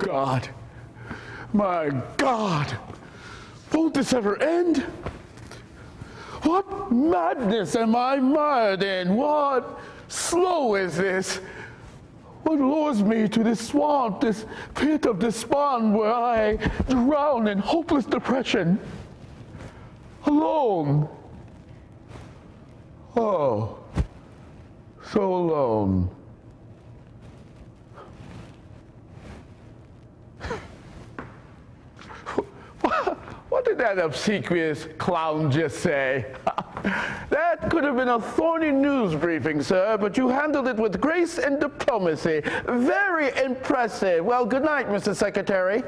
God, my God, won't this ever end? What madness am I mired in? What slough is this? What lures me to this swamp, this pit of despond where I drown in hopeless depression? Alone. Oh, so alone. What did that obsequious clown just say? That could have been a thorny news briefing, sir, but you handled it with grace and diplomacy. Very impressive. Well, good night, Mr. Secretary.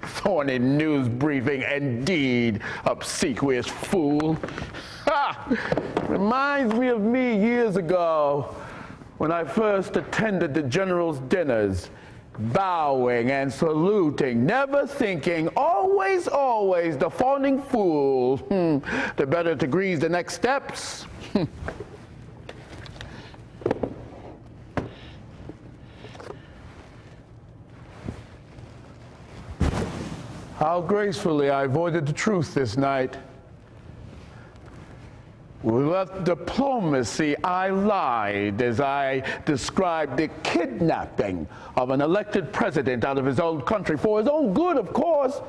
Thorny news briefing, indeed, obsequious fool. Reminds me of me years ago when I first attended the general's dinners. Bowing and saluting, never thinking, always, always the fawning fool. The better degrees, the next steps. How gracefully I avoided the truth this night. With diplomacy, I lied as I described the kidnapping of an elected president out of his own country, for his own good, of course.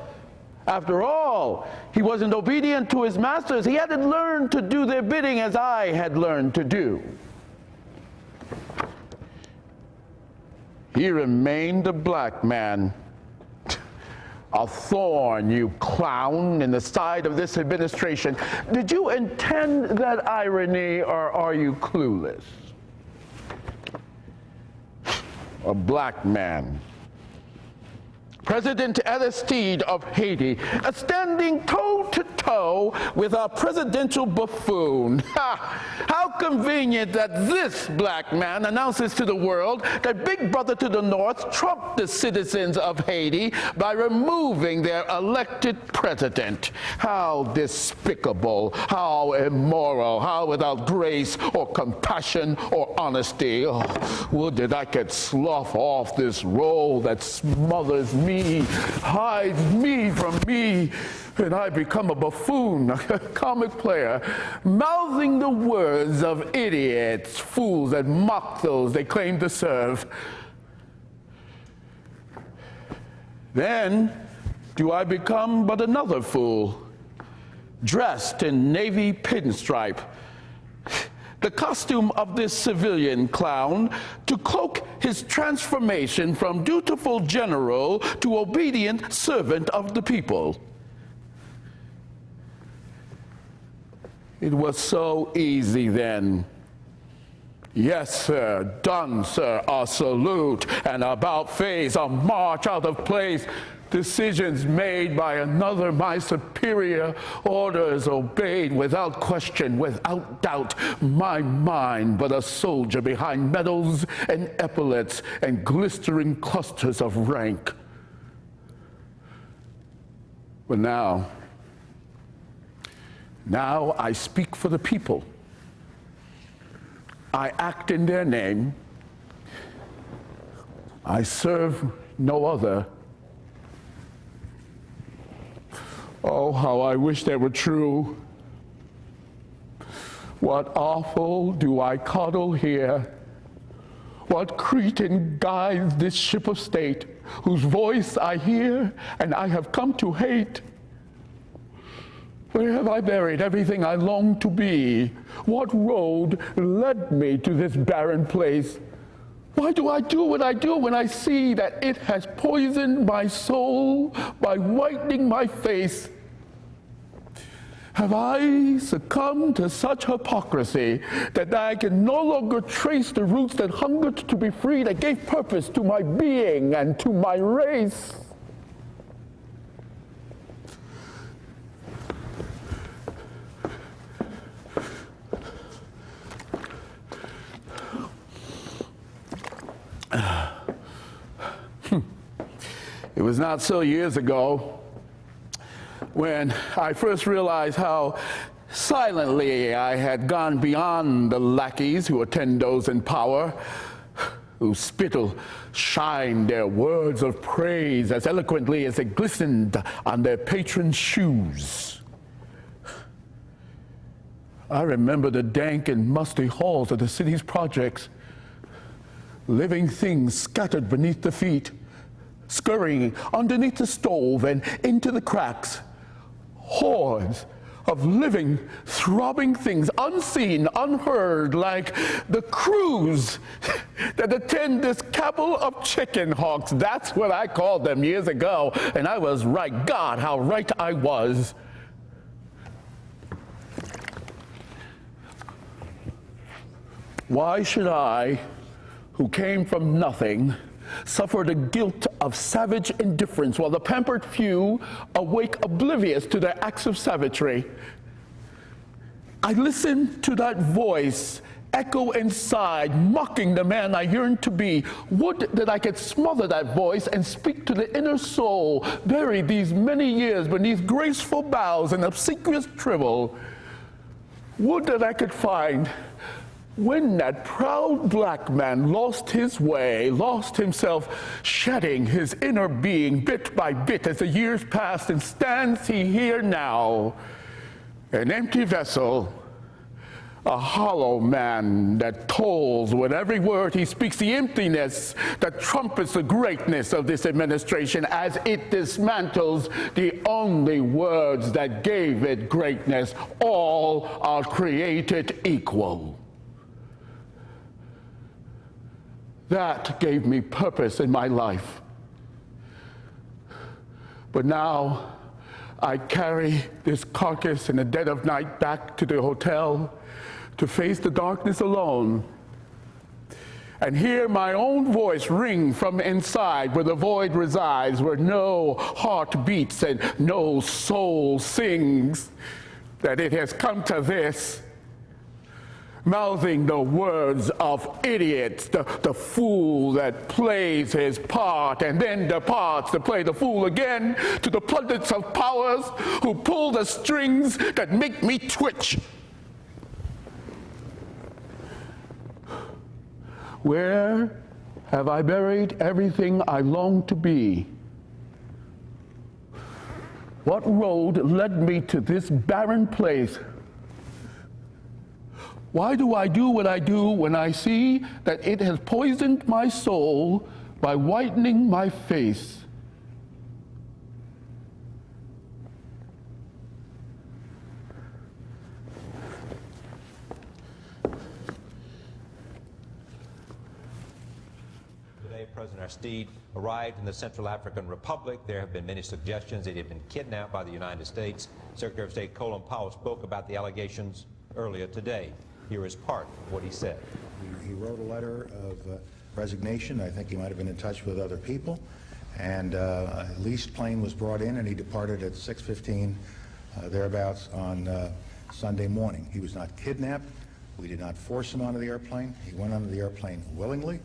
After all, he wasn't obedient to his masters. He hadn't learned to do their bidding as I had learned to do. He remained a black man. A thorn, you clown, in the side of this administration. Did you intend that irony, or are you clueless? A black man. President Aristide of Haiti, standing toe-to-toe with our presidential buffoon. How convenient that this black man announces to the world that Big Brother to the North trumped the citizens of Haiti by removing their elected president. How despicable, how immoral, how without grace or compassion or honesty. Oh, would that I could slough off this role that smothers me, hides me from me, and I become a buffoon, a comic player, mouthing the words of idiots, fools that mock those they claim to serve. Then do I become but another fool, dressed in navy pinstripe, the costume of this civilian clown, to cloak his transformation from dutiful general to obedient servant of the people. It was so easy then. Yes, sir, done, sir, a salute, and about face, a march out of place. Decisions made by another, my superior, orders obeyed without question, without doubt. My mind but a soldier behind medals and epaulets and glistering clusters of rank. But now I speak for the people. I act in their name. I serve no other. Oh, how I wish that were true. What offal do I coddle here? What Cretan guides this ship of state, whose voice I hear and I have come to hate? Where have I buried everything I long to be? What road led me to this barren place? Why do I do what I do when I see that it has poisoned my soul by whitening my face? Have I succumbed to such hypocrisy that I can no longer trace the roots that hungered to be free, that gave purpose to my being and to my race? It was not so years ago when I first realized how silently I had gone beyond the lackeys who attend those in power. whose spittle shined their words of praise as eloquently as it glistened on their patron's shoes. I remember the dank and musty halls of the city's projects, living things scattered beneath the feet, scurrying underneath the stove and into the cracks, hordes of living, throbbing things, unseen, unheard, like the crews that attend this cabal of chicken hawks. That's what I called them years ago, and I was right. God, how right I was. Why should I, who came from nothing, suffer the guilt of savage indifference while the pampered few awake oblivious to their acts of savagery? I listened to that voice echo inside, mocking the man I yearned to be. Would that I could smother that voice and speak to the inner soul, buried these many years beneath graceful bows and obsequious drivel. Would that I could find when that proud black man lost his way, lost himself, shedding his inner being bit by bit as the years passed, and stands he here now, an empty vessel, a hollow man that tolls with every word he speaks, the emptiness that trumpets the greatness of this administration as it dismantles the only words that gave it greatness. All are created equal. That gave me purpose in my life. But now I carry this carcass in the dead of night back to the hotel to face the darkness alone and hear my own voice ring from inside where the void resides, where no heart beats and no soul sings, that it has come to this. Mouthing the words of idiots, the fool that plays his part and then departs to play the fool again, to the pundits of powers who pull the strings that make me twitch. Where have I buried everything I long to be? What road led me to this barren place? Why do I do what I do when I see that it has poisoned my soul by whitening my face? Today, President Aristide arrived in the Central African Republic. There have been many suggestions that he had been kidnapped by the United States. Secretary of State Colin Powell spoke about the allegations earlier today. Here is part of what he said. He wrote a letter of resignation. I think he might have been in touch with other people. And a leased plane was brought in, and he departed at 6:15, thereabouts, on Sunday morning. He was not kidnapped. We did not force him onto the airplane. He went onto the airplane willingly.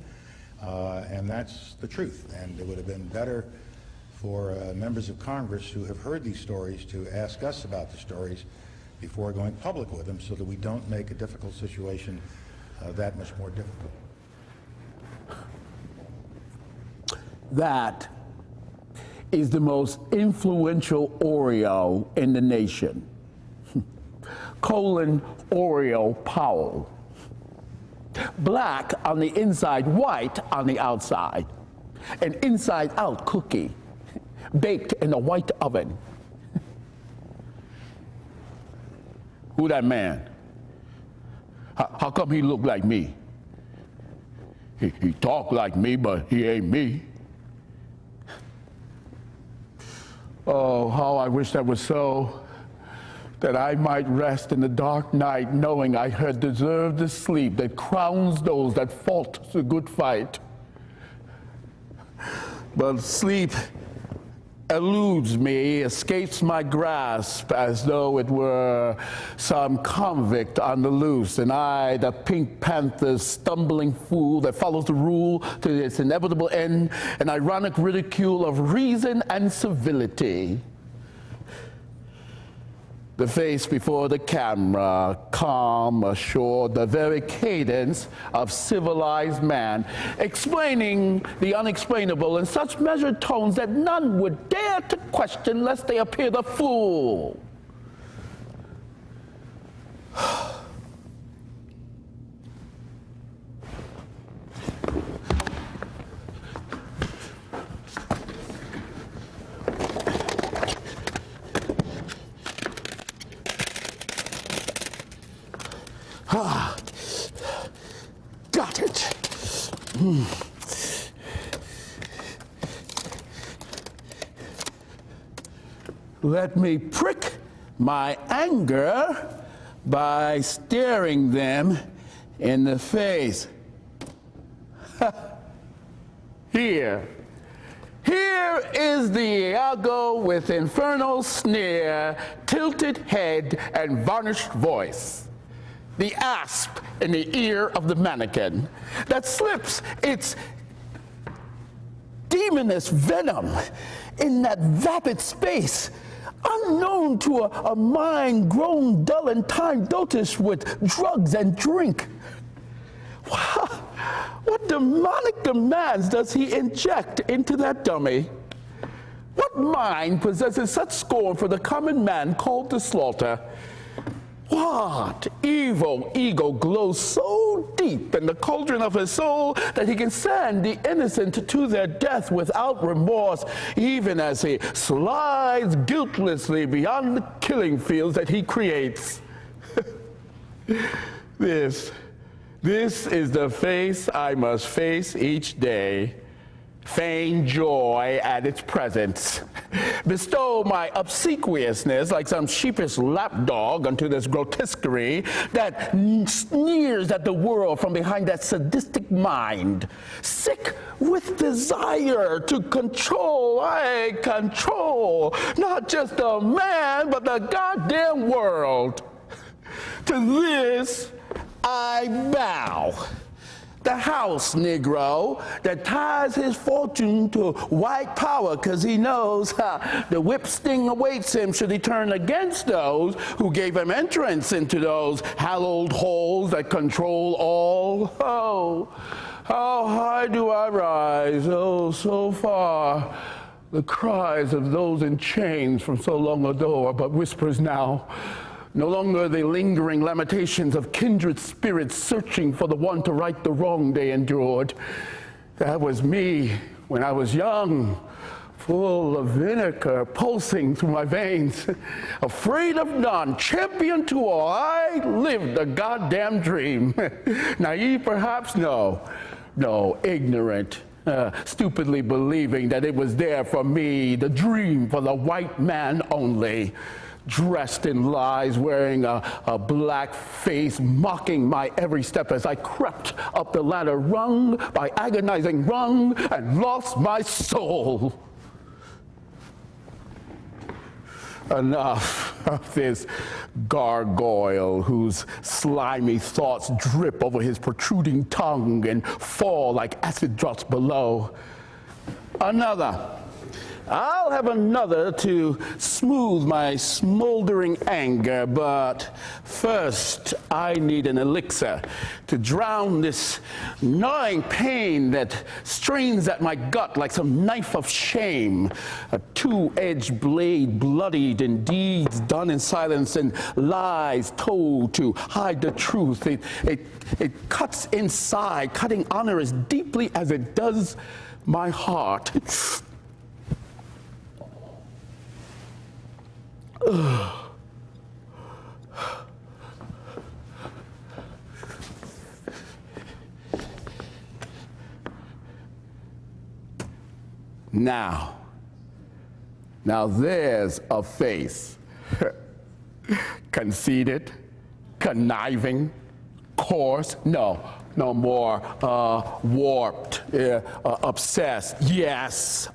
And that's the truth. And it would have been better for members of Congress who have heard these stories to ask us about the stories before going public with them, so that we don't make a difficult situation that much more difficult. That is the most influential Oreo in the nation. Colin Oreo Powell. Black on the inside, white on the outside. An inside-out cookie baked in a white oven. Who that man? How come he look like me? He talk like me, but he ain't me. Oh, how I wish that was so, that I might rest in the dark night knowing I had deserved the sleep that crowns those that fought the good fight. But sleep eludes me, escapes my grasp as though it were some convict on the loose, and I, the Pink Panther's stumbling fool that follows the rule to its inevitable end, an ironic ridicule of reason and civility. The face before the camera, calm, assured, the very cadence of civilized man, explaining the unexplainable in such measured tones that none would dare to question lest they appear the fool. Got it. Let me prick my anger by staring them in the face. Here is the Iago with infernal sneer, tilted head, and varnished voice. The asp in the ear of the mannequin that slips its demonous venom in that vapid space, unknown to a mind grown dull and time dotish with drugs and drink. What demonic demands does he inject into that dummy? What mind possesses such scorn for the common man called to slaughter? What evil ego glows so deep in the cauldron of his soul that he can send the innocent to their death without remorse, even as he slides guiltlessly beyond the killing fields that he creates? This is the face I must face each day. Feign joy at its presence. Bestow my obsequiousness like some sheepish lapdog unto this grotesquerie that sneers at the world from behind that sadistic mind. Sick with desire to control, I control not just a man, but the goddamn world. To this I bow. The house Negro that ties his fortune to white power because he knows the whip sting awaits him should he turn against those who gave him entrance into those hallowed halls that control all. Oh, how high do I rise? Oh, so far. The cries of those in chains from so long ago are but whispers now. No longer the lingering lamentations of kindred spirits searching for the one to right the wrong they endured. That was me when I was young, full of vinegar pulsing through my veins, afraid of none, champion to all. I lived a goddamn dream. Naive perhaps? No, ignorant. Stupidly believing that it was there for me, the dream for the white man only. Dressed in lies, wearing a black face, mocking my every step as I crept up the ladder rung by agonizing rung and lost my soul. Enough of this gargoyle whose slimy thoughts drip over his protruding tongue and fall like acid drops below. I'll have another to smooth my smoldering anger, but first I need an elixir to drown this gnawing pain that strains at my gut like some knife of shame, a two-edged blade bloodied in deeds done in silence and lies told to hide the truth. It cuts inside, cutting honor as deeply as it does my heart. Now there's a face. Conceited, conniving, coarse, no more warped, obsessed. Yes,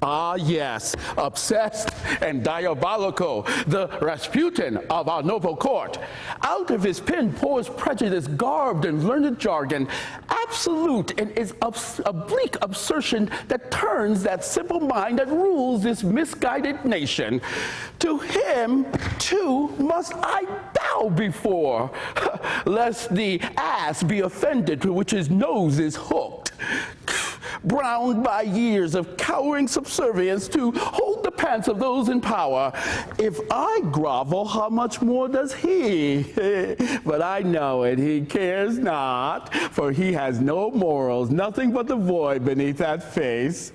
obsessed and diabolical. The Rasputin of our noble court. Out of his pen pours prejudice garbed in learned jargon, absolute in its oblique absurd that turns that simple mind that rules this misguided nation. To him, too, must I bow before, lest the ass be offended to which his nose is hooked, browned by years of cowering subservience to hold the pants of those in power. If I grovel, how much more does he? But I know it, he cares not, for he has no morals, nothing but the void beneath that face.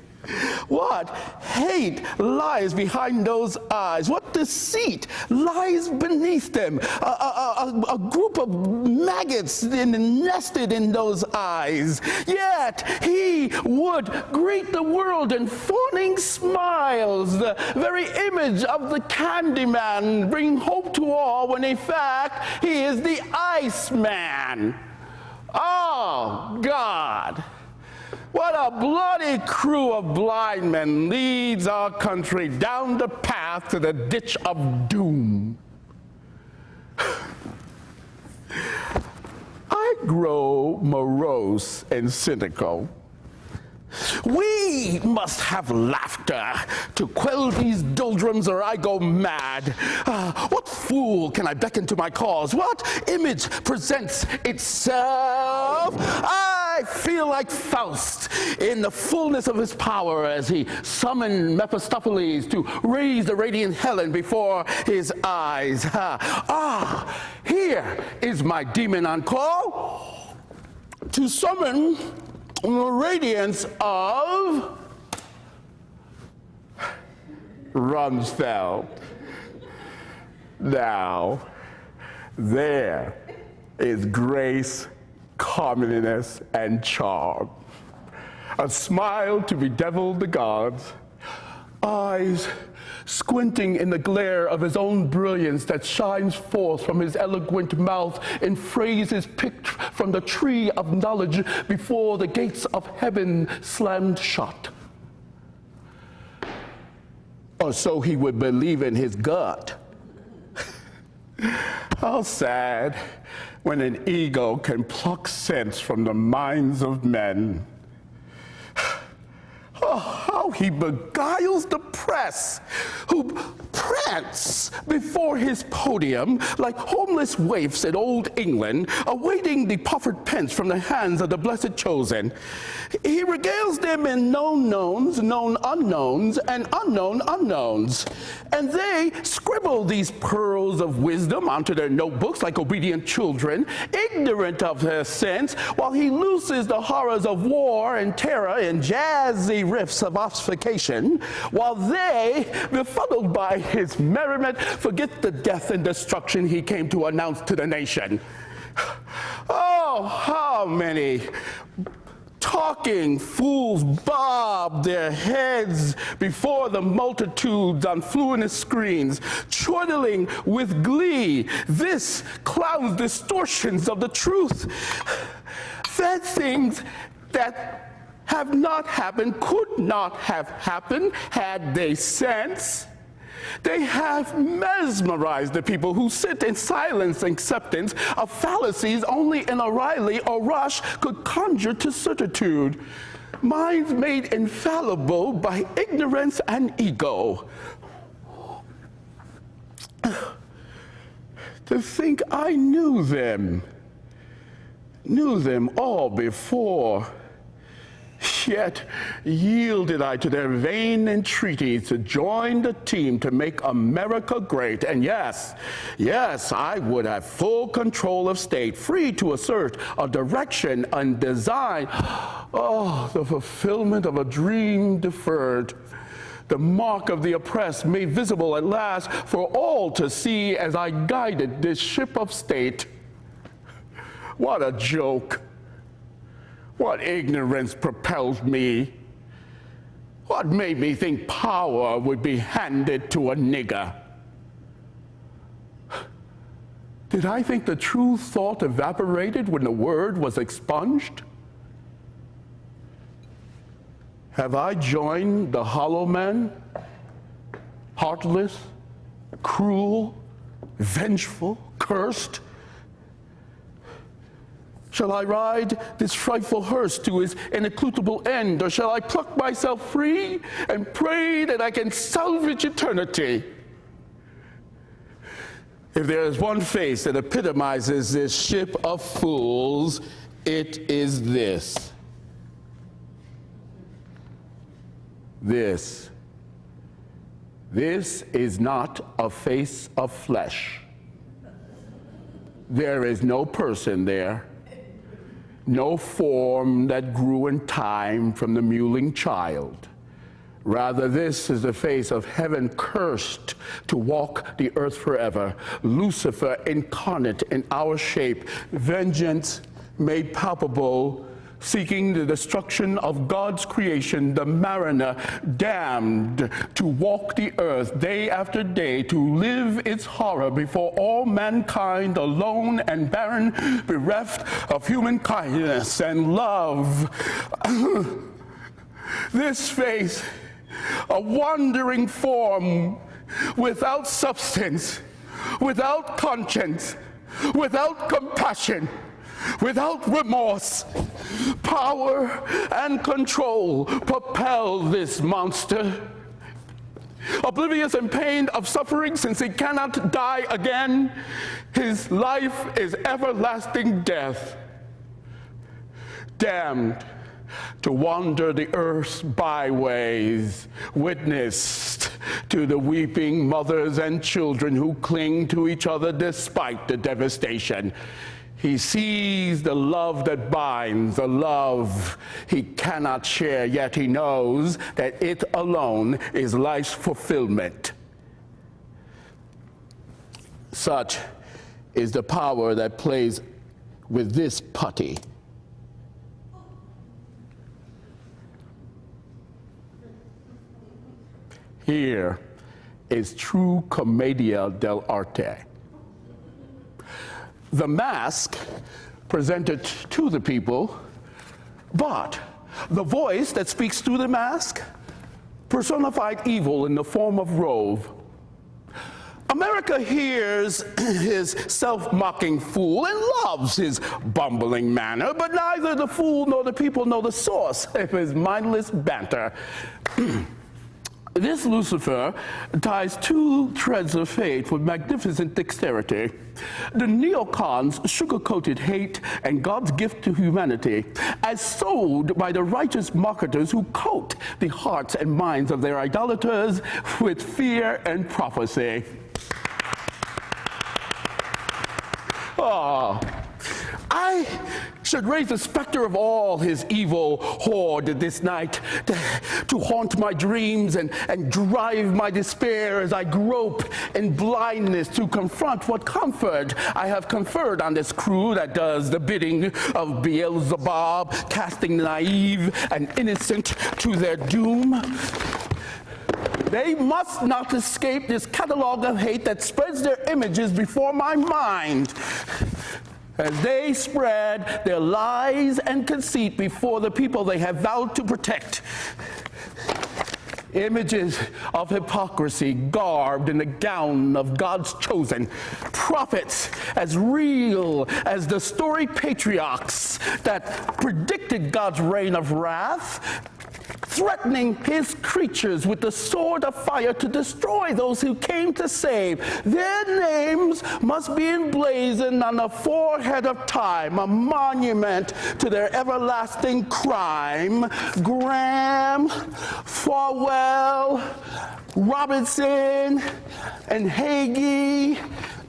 What hate lies behind those eyes? What deceit lies beneath them? A group of maggots nested in those eyes. Yet he would greet the world in fawning smiles, the very image of the Candyman, bringing hope to all when in fact he is the Iceman. Oh, God. What a bloody crew of blind men leads our country down the path to the ditch of doom. I grow morose and cynical. We must have laughter to quell these doldrums or I go mad. What fool can I beckon to my cause? What image presents itself? I feel like Faust in the fullness of his power as he summoned Mephistopheles to raise the radiant Helen before his eyes. Here is my demon on call to summon the radiance of Rumsfeld. Now, there is grace, comeliness, and charm. A smile to bedevil the gods, eyes squinting in the glare of his own brilliance that shines forth from his eloquent mouth in phrases picked from the tree of knowledge before the gates of heaven slammed shut. Or so he would believe in his gut. How sad when an ego can pluck sense from the minds of men. Oh, how he beguiles the press, who prance before his podium like homeless waifs in old England, awaiting the proffered pence from the hands of the blessed chosen. He regales them in known knowns, known unknowns, and unknown unknowns. And they scribble these pearls of wisdom onto their notebooks like obedient children, ignorant of their sense, while he looses the horrors of war and terror in jazzy riffs of obfuscation, while they, befuddled by his merriment, forget the death and destruction he came to announce to the nation. Oh, how many talking fools bob their heads before the multitudes on fluent screens, chortling with glee. This clouds distortions of the truth. That things that have not happened could not have happened had they sense. They have mesmerized the people who sit in silence acceptance of fallacies only an O'Reilly or Rush could conjure to certitude. Minds made infallible by ignorance and ego. To think I knew them all before. Yet yielded I to their vain entreaties to join the team to make America great. And yes, I would have full control of state, free to assert a direction and design. Oh, the fulfillment of a dream deferred. The mark of the oppressed made visible at last for all to see as I guided this ship of state. What a joke. What ignorance propelled me? What made me think power would be handed to a nigger? Did I think the true thought evaporated when the word was expunged? Have I joined the hollow man? Heartless, cruel, vengeful, cursed? Shall I ride this frightful hearse to his inescrutable end, or shall I pluck myself free and pray that I can salvage eternity? If there is one face that epitomizes this ship of fools, it is this. This is not a face of flesh. There is no person there, no form that grew in time from the mewling child. Rather, this is the face of heaven cursed to walk the earth forever, Lucifer incarnate in our shape, vengeance made palpable, seeking the destruction of God's creation, the mariner damned to walk the earth day after day, to live its horror before all mankind, alone and barren, bereft of human kindness and love. This face, a wandering form, without substance, without conscience, without compassion, without remorse, power and control propel this monster. Oblivious and pain of suffering, since he cannot die again, his life is everlasting death. Damned to wander the earth's byways, witnessed to the weeping mothers and children who cling to each other despite the devastation. He sees the love that binds, a love he cannot share, yet he knows that it alone is life's fulfillment. Such is the power that plays with this putty. Here is true commedia dell'arte. The mask presented to the people, but the voice that speaks through the mask personified evil in the form of Rove. America hears his self-mocking fool and loves his bumbling manner, but neither the fool nor the people know the source of his mindless banter. This Lucifer ties two threads of fate with magnificent dexterity. The neocons sugar-coated hate and God's gift to humanity, as sold by the righteous marketers who coat the hearts and minds of their idolaters with fear and prophecy. Oh, I should raise the specter of all his evil horde this night to haunt my dreams and drive my despair as I grope in blindness to confront what comfort I have conferred on this crew that does the bidding of Beelzebub, casting the naive and innocent to their doom. They must not escape this catalog of hate that spreads their images before my mind, as they spread their lies and conceit before the people they have vowed to protect. Images of hypocrisy garbed in the gown of God's chosen prophets, as real as the storied patriarchs that predicted God's reign of wrath, threatening his creatures with the sword of fire to destroy those who came to save. Their names must be emblazoned on the forehead of time, a monument to their everlasting crime. Graham, Farwell, Robinson, and Hagee,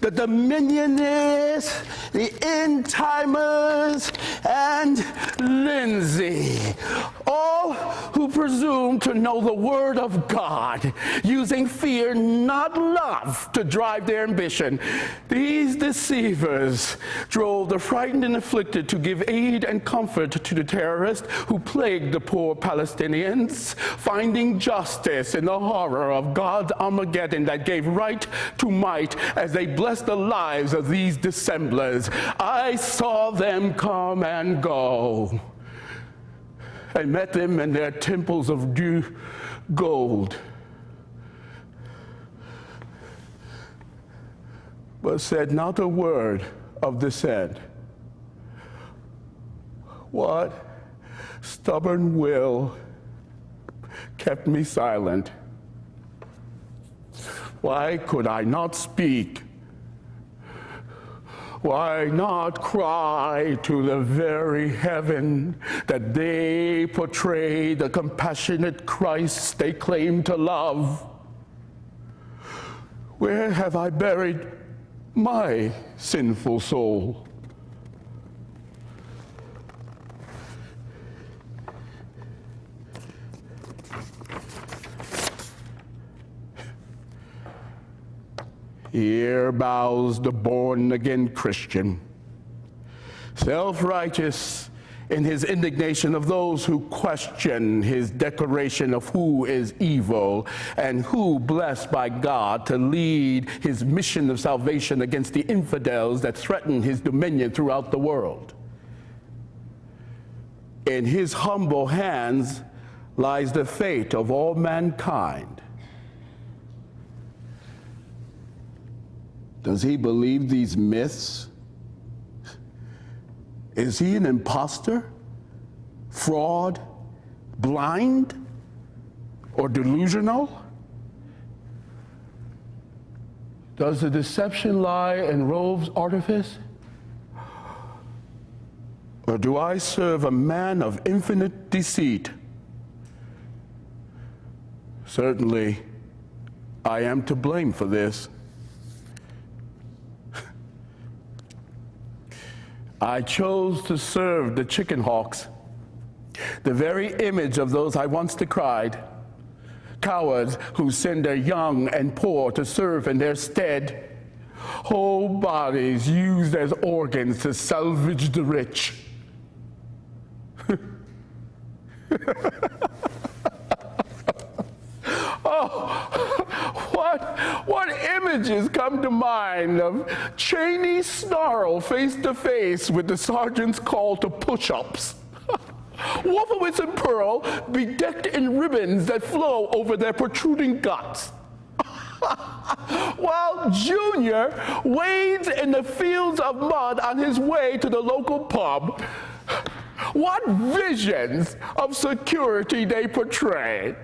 the Dominionists, the End-Timers, and Lindsay, all who presume to know the Word of God, using fear, not love, to drive their ambition. These deceivers drove the frightened and afflicted to give aid and comfort to the terrorists who plagued the poor Palestinians, finding justice in the horror of God's Armageddon that gave right to might as they blessed the lives of these dissemblers. I saw them come and go, and met them in their temples of gold, but said not a word of dissent. What stubborn will kept me silent? Why could I not speak? Why not cry to the very heaven that they portray the compassionate Christ they claim to love? Where have I buried my sinful soul? Here bows the born-again Christian, self-righteous in his indignation of those who question his declaration of who is evil and who blessed by God to lead his mission of salvation against the infidels that threaten his dominion throughout the world. In his humble hands lies the fate of all mankind. Does he believe these myths? Is he an imposter, fraud, blind, or delusional? Does the deception lie in Rove's artifice? Or do I serve a man of infinite deceit? Certainly, I am to blame for this. I chose to serve the chicken hawks, the very image of those I once decried, cowards who send their young and poor to serve in their stead, whole bodies used as organs to salvage the rich. What images come to mind of Cheney snarl face to face with the sergeant's call to push-ups? Wolfowitz and Pearl bedecked in ribbons that flow over their protruding guts. While Junior wades in the fields of mud on his way to the local pub. What visions of security they portray.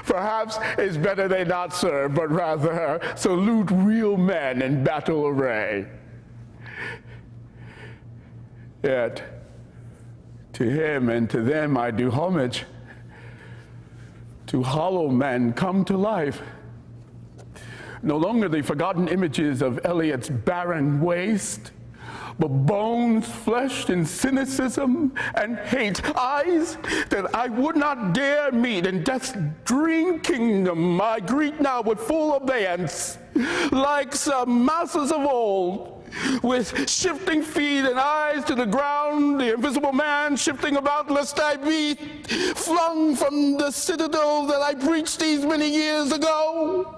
Perhaps it's better they not serve, but rather salute real men in battle array. Yet, to him and to them I do homage. To hollow men come to life. No longer the forgotten images of Eliot's barren waste, but bones fleshed in cynicism and hate, eyes that I would not dare meet in death's dream kingdom I greet now with full abeyance, like some mouses of old, with shifting feet and eyes to the ground, the invisible man shifting about lest I be flung from the citadel that I breached these many years ago.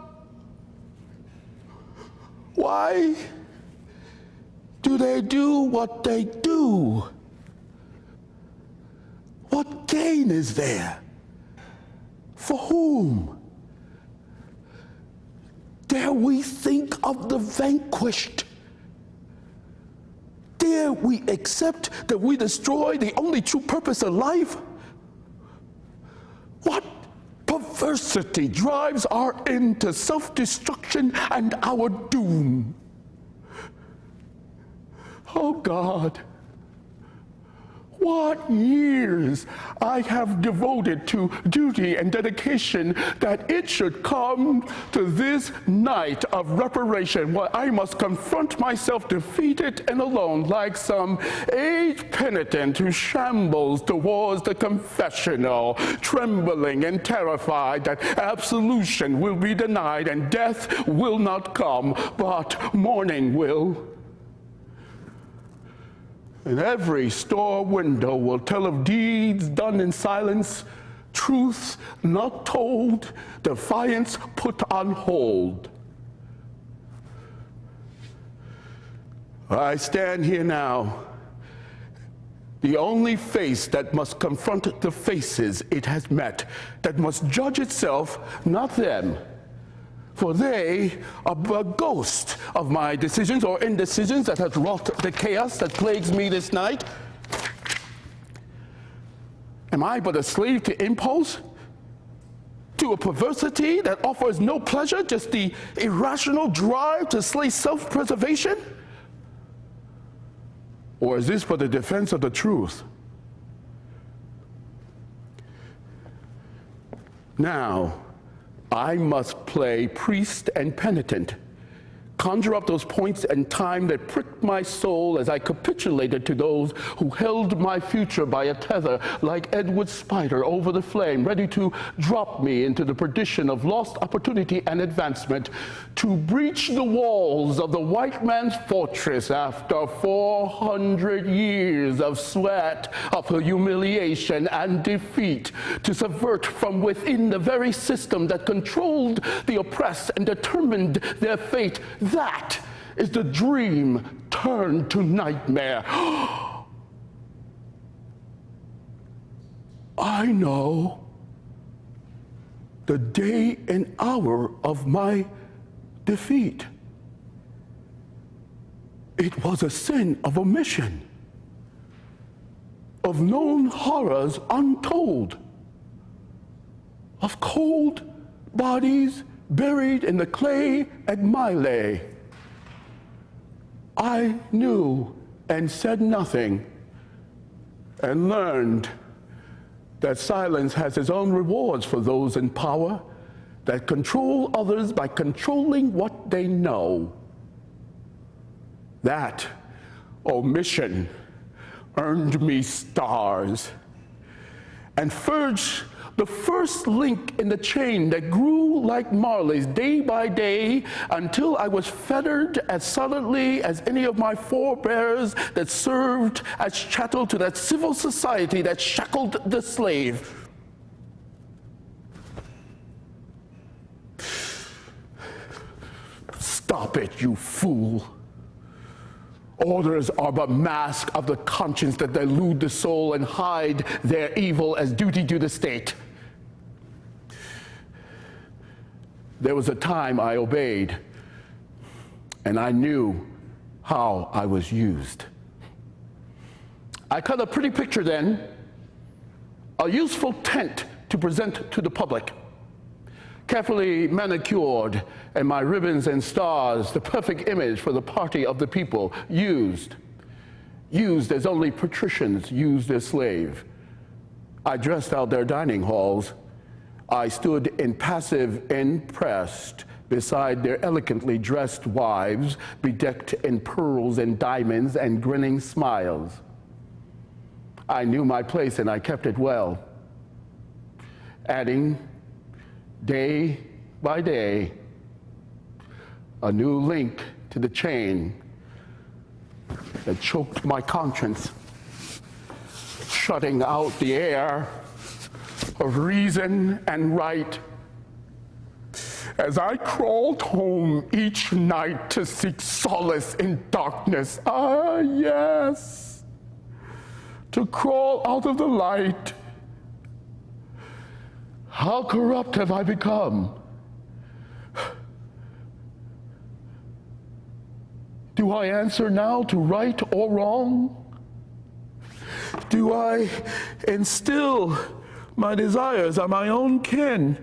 Why do they do what they do? What gain is there? For whom? Dare we think of the vanquished? Dare we accept that we destroy the only true purpose of life? What perversity drives our end to self-destruction and our doom? Oh God, what years I have devoted to duty and dedication that it should come to this night of reparation where I must confront myself defeated and alone like some aged penitent who shambles towards the confessional, trembling and terrified that absolution will be denied and death will not come, but morning will. And every store window will tell of deeds done in silence, truths not told, defiance put on hold. I stand here now, the only face that must confront the faces it has met, that must judge itself, not them. For they are a ghost of my decisions or indecisions that has wrought the chaos that plagues me this night. Am I but a slave to impulse? To a perversity that offers no pleasure, just the irrational drive to slay self-preservation? Or is this for the defense of the truth? Now, I must play priest and penitent, conjure up those points in time that pricked my soul as I capitulated to those who held my future by a tether like Edward's spider over the flame, ready to drop me into the perdition of lost opportunity and advancement, to breach the walls of the white man's fortress after 400 years of sweat, of humiliation and defeat, to subvert from within the very system that controlled the oppressed and determined their fate. That is the dream turned to nightmare. I know the day and hour of my defeat. It was a sin of omission, of known horrors untold, of cold bodies buried in the clay at Mile. I knew and said nothing, and learned that silence has its own rewards for those in power that control others by controlling what they know. That omission earned me stars and forged the first link in the chain that grew like Marley's day by day until I was fettered as solidly as any of my forebears that served as chattel to that civil society that shackled the slave. Stop it, you fool. Orders are but masks of the conscience that delude the soul and hide their evil as duty to the state. There was a time I obeyed, and I knew how I was used. I cut a pretty picture then, a useful tent to present to the public, carefully manicured, and my ribbons and stars, the perfect image for the party of the people, used as only patricians use their slave. I dressed out their dining halls. I stood impassive, impressed, beside their elegantly dressed wives, bedecked in pearls and diamonds and grinning smiles. I knew my place and I kept it well, adding day by day a new link to the chain that choked my conscience, shutting out the air of reason and right. As I crawled home each night to seek solace in darkness, yes, to crawl out of the light. How corrupt have I become? Do I answer now to right or wrong? Do I instill my desires on my own kin?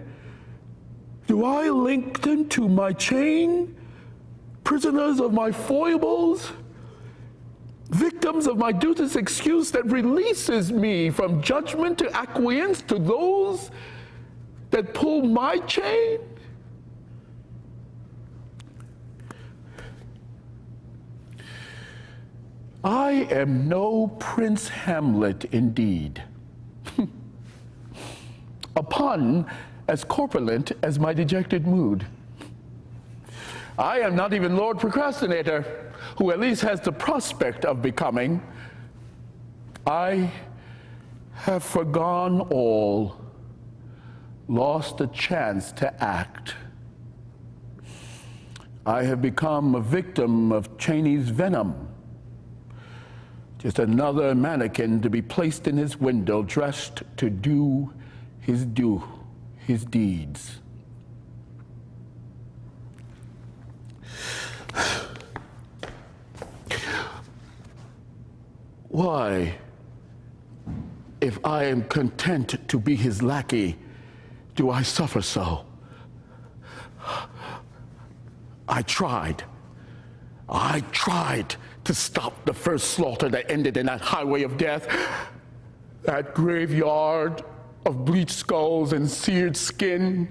Do I link them to my chain? Prisoners of my foibles? Victims of my duteous excuse that releases me from judgment to acquiescence to those that pull my chain? I am no Prince Hamlet indeed. A pun as corpulent as my dejected mood. I am not even Lord Procrastinator, who at least has the prospect of becoming. I have forgone all, lost the chance to act. I have become a victim of Cheney's venom. Just another mannequin to be placed in his window, dressed to do his deeds. Why if I am content to be his lackey, do I suffer so? I tried to stop the first slaughter that ended in that highway of death, that graveyard of bleached skulls and seared skin,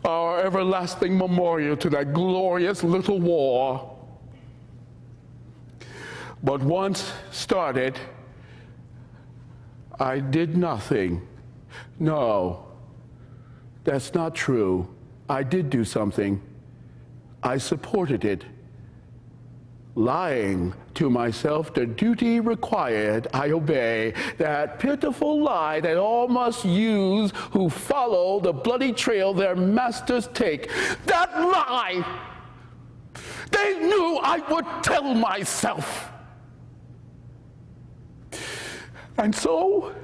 our everlasting memorial to that glorious little war. But once started, I did nothing. No, that's not true. I did do something. I supported it. Lying to myself, the duty required, I obey. That pitiful lie that all must use who follow the bloody trail their masters take. That lie! They knew I would tell myself. And so,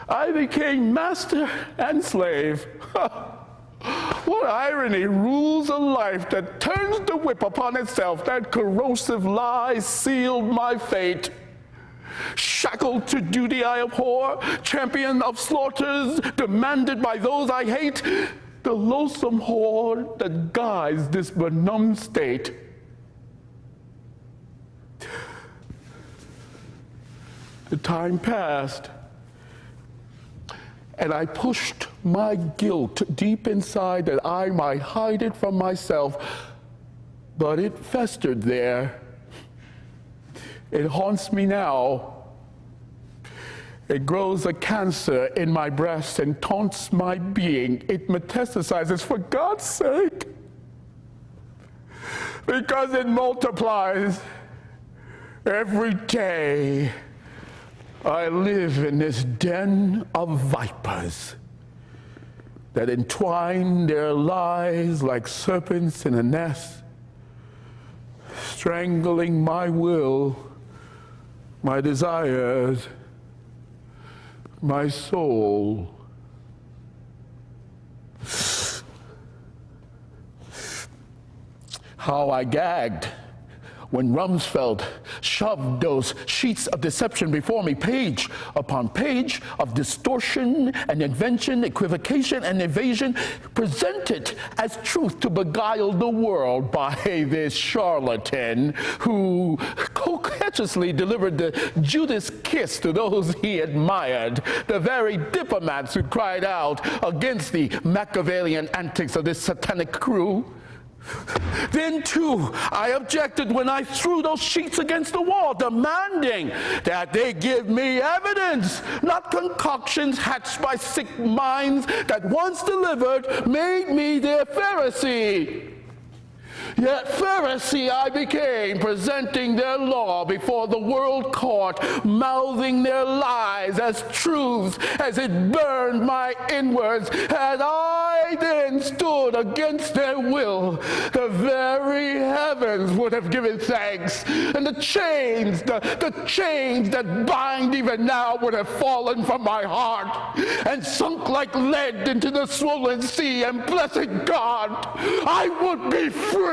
I became master and slave. What irony rules a life that turns the whip upon itself. That corrosive lie sealed my fate. Shackled to duty I abhor, champion of slaughters demanded by those I hate, the loathsome horde that guides this benumbed state. The time passed, and I pushed my guilt deep inside that I might hide it from myself, but it festered there. It haunts me now. It grows a cancer in my breast and taunts my being. It metastasizes, for God's sake, because it multiplies every day. I live in this den of vipers that entwine their lies like serpents in a nest, strangling my will, my desires, my soul. How I gagged when Rumsfeld shoved those sheets of deception before me, page upon page of distortion and invention, equivocation and evasion, presented as truth to beguile the world by this charlatan who coquettously delivered the Judas kiss to those he admired, the very diplomats who cried out against the Machiavellian antics of this satanic crew. Then, too, I objected when I threw those sheets against the wall, demanding that they give me evidence, not concoctions hatched by sick minds that once delivered made me their Pharisee. Yet Pharisee I became, presenting their law before the world court, mouthing their lies as truths as it burned my inwards. Had I then stood against their will, the very heavens would have given thanks, and the chains that bind even now would have fallen from my heart and sunk like lead into the swollen sea, and blessed God, I would be free.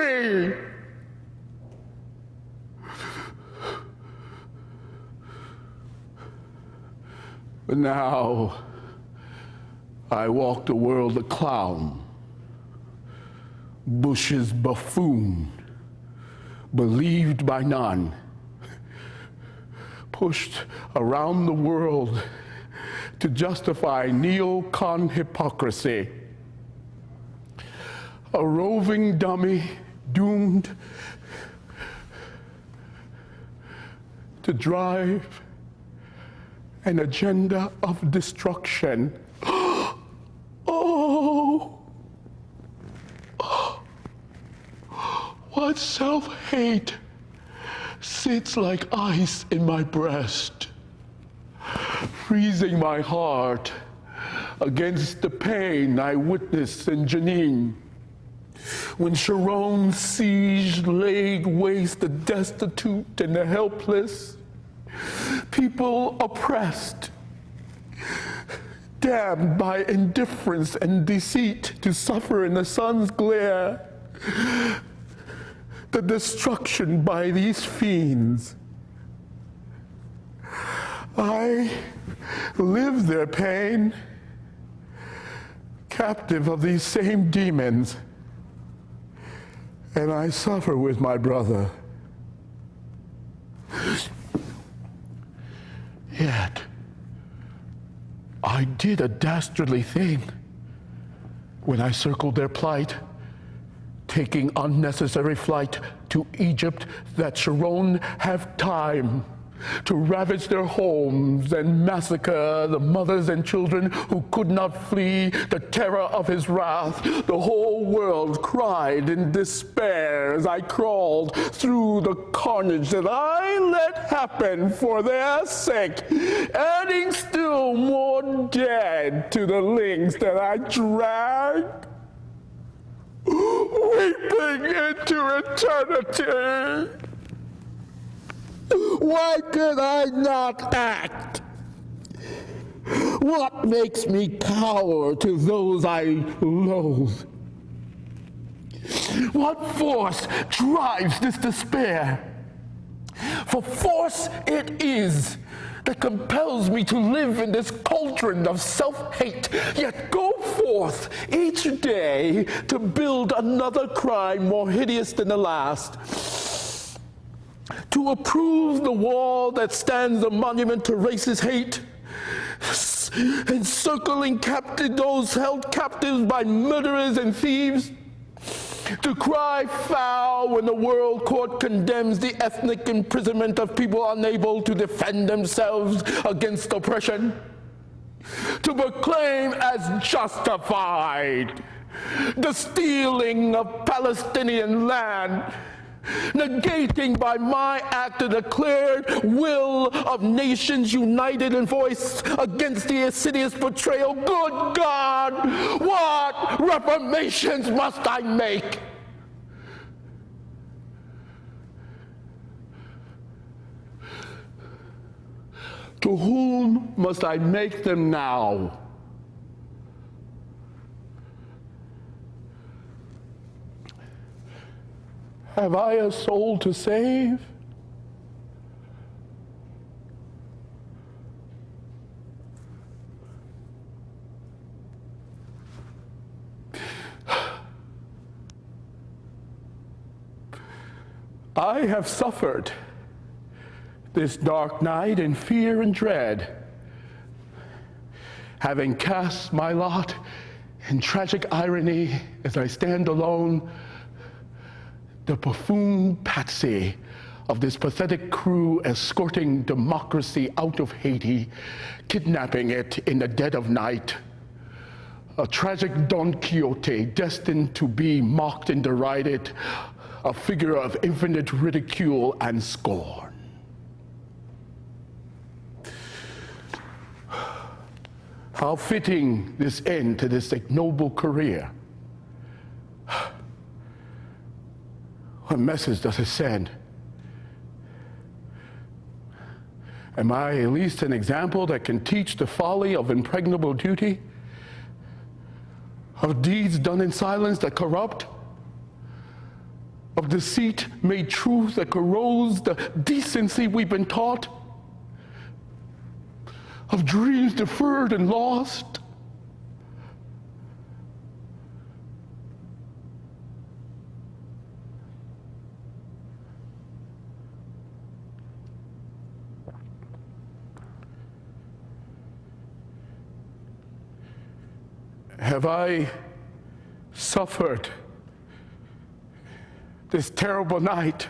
But now I walk the world a clown, Bush's buffoon, believed by none, pushed around the world to justify neocon hypocrisy, a roving dummy doomed to drive an agenda of destruction. Oh, what self-hate sits like ice in my breast, freezing my heart against the pain I witnessed in Jenin, when Sharon's siege laid waste the destitute and the helpless, people oppressed, damned by indifference and deceit to suffer in the sun's glare, the destruction by these fiends. I live their pain, captive of these same demons, and I suffer with my brother. Yet, I did a dastardly thing when I circled their plight, taking unnecessary flight to Egypt, that Sharon have time to ravage their homes and massacre the mothers and children who could not flee the terror of his wrath. The whole world cried in despair as I crawled through the carnage that I let happen for their sake, adding still more dead to the links that I dragged, weeping into eternity. Why could I not act? What makes me cower to those I loathe? What force drives this despair? For force it is that compels me to live in this cauldron of self-hate, yet go forth each day to build another crime more hideous than the last. To approve the wall that stands a monument to racist hate, encircling captive those held captives by murderers and thieves. To cry foul when the world court condemns the ethnic imprisonment of people unable to defend themselves against oppression. To proclaim as justified the stealing of Palestinian land, negating by my act the declared will of nations united in voice against the insidious betrayal. Good God, what reformations must I make? To whom must I make them now? Have I a soul to save? I have suffered this dark night in fear and dread, having cast my lot in tragic irony as I stand alone, the buffoon patsy of this pathetic crew escorting democracy out of Haiti, kidnapping it in the dead of night. A tragic Don Quixote destined to be mocked and derided, a figure of infinite ridicule and scorn. How fitting this end to this ignoble career. What message does it send? Am I at least an example that can teach the folly of impregnable duty? Of deeds done in silence that corrupt? Of deceit made truth that corrodes the decency we've been taught? Of dreams deferred and lost? Have I suffered this terrible night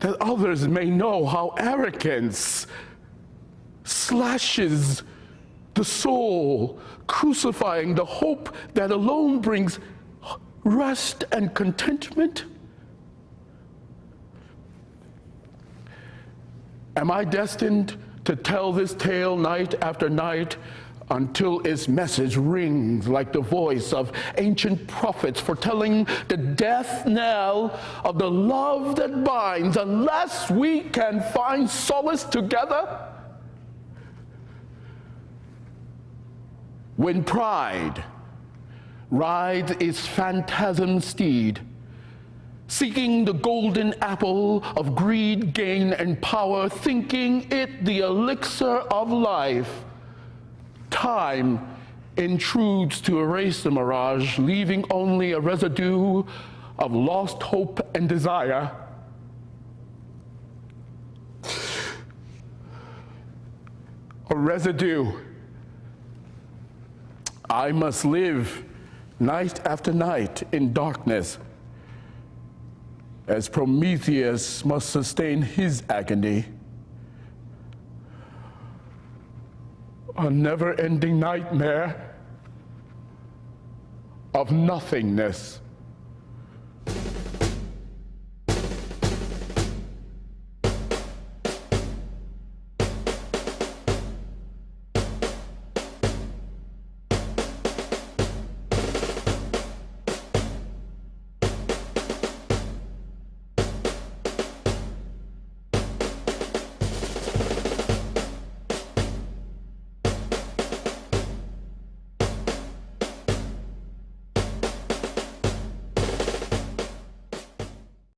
that others may know how arrogance slashes the soul, crucifying the hope that alone brings rest and contentment? Am I destined to tell this tale night after night until its message rings like the voice of ancient prophets foretelling the death knell of the love that binds, unless we can find solace together? When pride rides its phantasm steed, seeking the golden apple of greed, gain, and power, thinking it the elixir of life. Time intrudes to erase the mirage, leaving only a residue of lost hope and desire. A residue. I must live night after night in darkness, as Prometheus must sustain his agony. A never-ending nightmare of nothingness.